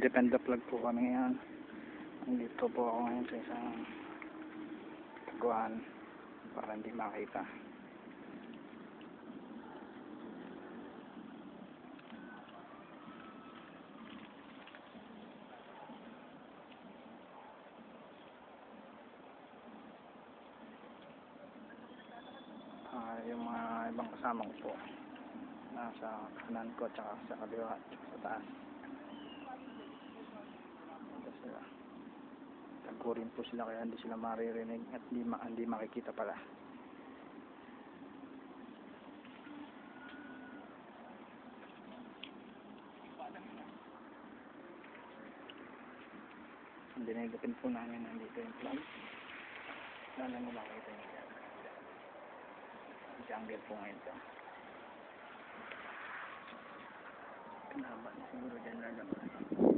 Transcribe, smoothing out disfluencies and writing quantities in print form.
Nagdependa vlog po kami ngayon. Nandito po ako ngayon sa isang taguan para hindi makita. Yung mga ibang kasama ko po nasa kanan ko tsaka sa kaliwa tsaka sa taas. Tagkurin po sila kaya hindi sila maririnig at hindi makikita pala. Dinilipin po namin nandito yung flag. Sana mo makita nyo yan. Jungle po ngayon ito. Kanaba na siguro dyan lalabas.